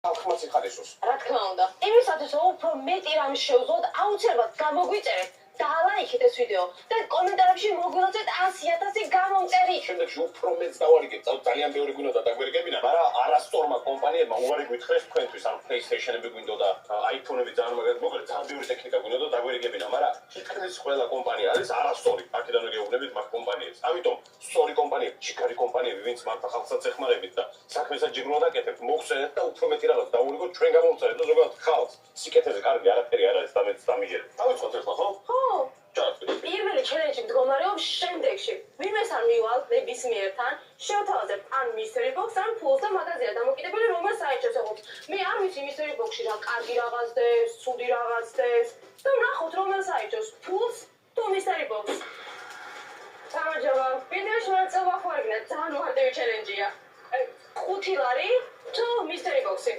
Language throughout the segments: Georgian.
ხალხმა სიხარისოს. რა თქმა უნდა. იმისათვის რომ უფრო მეტი რამ შევძლოთ, აუცილებლად გამოგვიწერეთ და ლაიქით ეს ვიდეო და კომენტარებში მოგვიოცეთ 100,000 გამომწერი. შემდეგში უფრო მეც დავარიგეთ, ძალიან ბევრი გვინდოდა დაგვერგებინა, მაგრამ არასწორმა კომპანიებმა უარი გვითხრეს თქვენთვის, ან PlayStation-ები გვინდოდა, iPhone-ები ძალიან მაგარი, მოკლედ ძალიან ბევრი ტექნიკა გვინდოდა დაგვერგებინა, მაგრამ თითქმის ყველა კომპანია არის არასწორი. აქედან გეუბნებით მაგ კომპანიებს. ამიტომ სწორი კომპანიები, ჩიქარი კომპანიები, ვინც მართლა ხალხსაც ეხმარებით და საქმესაც ჯიგრ უნდა გაკეთებთ, მოგვწერეთ და უფრო მეტი რაღაც დავურიგოთ, ჩვენ გამოვწერეთ და ზოგადად ხალხს სიკეთეზე კარგი არაფერი არ არის და მეც დამიჯერეთ. დავიწყოთ ახლა, ხო? ხო. პირველი ჩელენჯი მდგომარეობს შემდეგში. ვინმეს არ მივალ ნებისმიერთან, შევთავაზებთ ან mystery box ან ფულს და მაგაზია დამოკიდებული რომელს აიჭებს ეღოთ. მე არ ვიცი mystery box-ში რა კარგი რაღაც დეს, ცუდი რაღაც დეს და ვნახოთ რომელს აიჭებს ფულს თუ mystery box. გამარჯობა. ვიდეოში მონაწილეობა ხوارგინეთ, ძალიან უხარდები ჩელენჯია. 5 ლარი თუ mystery box-ი.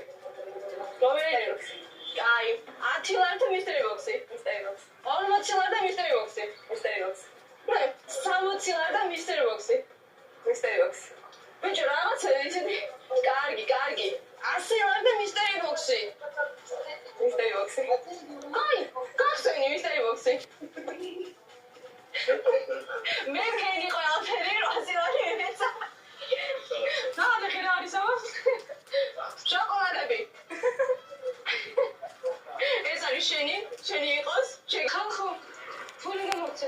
რომელი? Ai, 10 lari თუ mystery box-ი? Mystery box. 40 lari და mystery box-ი? Mystery box. 60 lari და mystery box-ი? Mystery box. ბიჭო, რაღაცა ისეთი. კარგი. 100 lari და mystery box-ი? Mystery box-ი. Ai, გახსენე mystery box-ი. მე მქენი ყველაფერი 800 lari მეცა. ნახე რა არის ამას? შოკოლადები. ეს არის შენი იყოს, ხალხო, ფული გამოგცე.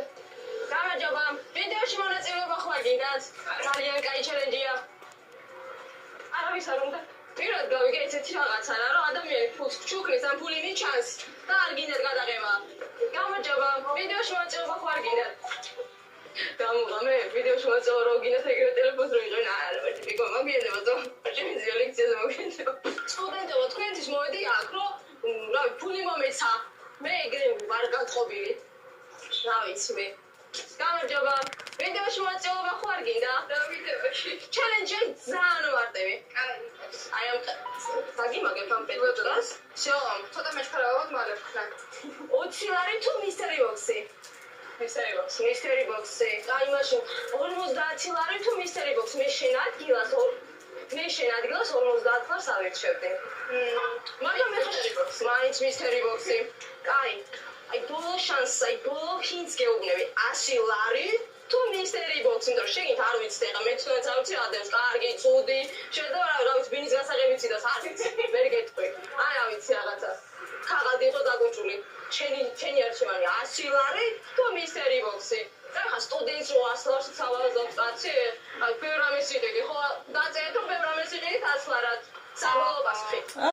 გამარჯობა, ვიდეოში მონაწილეობა ხوارგინდათ, ძალიან კაი ჩელენჯია. არავის არ უნდა. პირად გავიგე ესეთი რაღაცა რა, რომ ადამიანი ფულს ჩუქნის ან ფული მიჩანს და არ გინდათ გადაღება. გამარჯობა, ვიდეოში მონაწილეობა ხوارგინდათ. გამოგამე, ვიდეოში მონაწილეობა რო გინდათ ეგრევე ტელეფონს რო იყენ, არა, ვერტიკო მაგიანება და შემიძლია ლექციაზე მოგენდო. სტუდენტებო, თქვენთვის მოვედი აქ, რომ რა ფული მომეცა. მე ეგრე ვარ გათხოვილი. რა ვიცი მე. გამარჯობა. ვიდეოში მონაწილეობა ხوارგინდა? დავიდებაში. ჩელენჯი ძალიან მარტივი. აი ამ საგიმაგებ ამ პედაგოგს. всё, ცოტა მეჩქარავად მაგებ ხნა. 20 ლარი თუ mystery box-ი? Mystery box. Mystery box-ი. აი მაშინ 50 ლარი თუ mystery box? მე შენ ადგილას 50 ლარს ავირჩევდი. მაგრამ მე მაინც mystery box-ი. კაი. აი ბოლო შანსი, აი ბოლო ჰინტს გეუბნები. 100 ლარი თუ mystery box-ი, იმიტომ რომ შეგით არ ვიცი ეხა მე თქვენც არ ვიცი რა დევს, კარგი, ცუდი. შეიძლება რა ვიცი ბინის გასაღები ვიცი და არ ვიცი. ვერ გეტყვი. აი რა ვიცი რაღაცა. ქაღალდი იყო დაგუჭული. ჩენი არჩევანი 100 ლარი თუ mystery box-ი. და ხა სტუდენტს რო 100 ლარს ცალავაზობს კაცი. აი ბევრ რამეს იყიდი, ხო? დაწერეთ რომ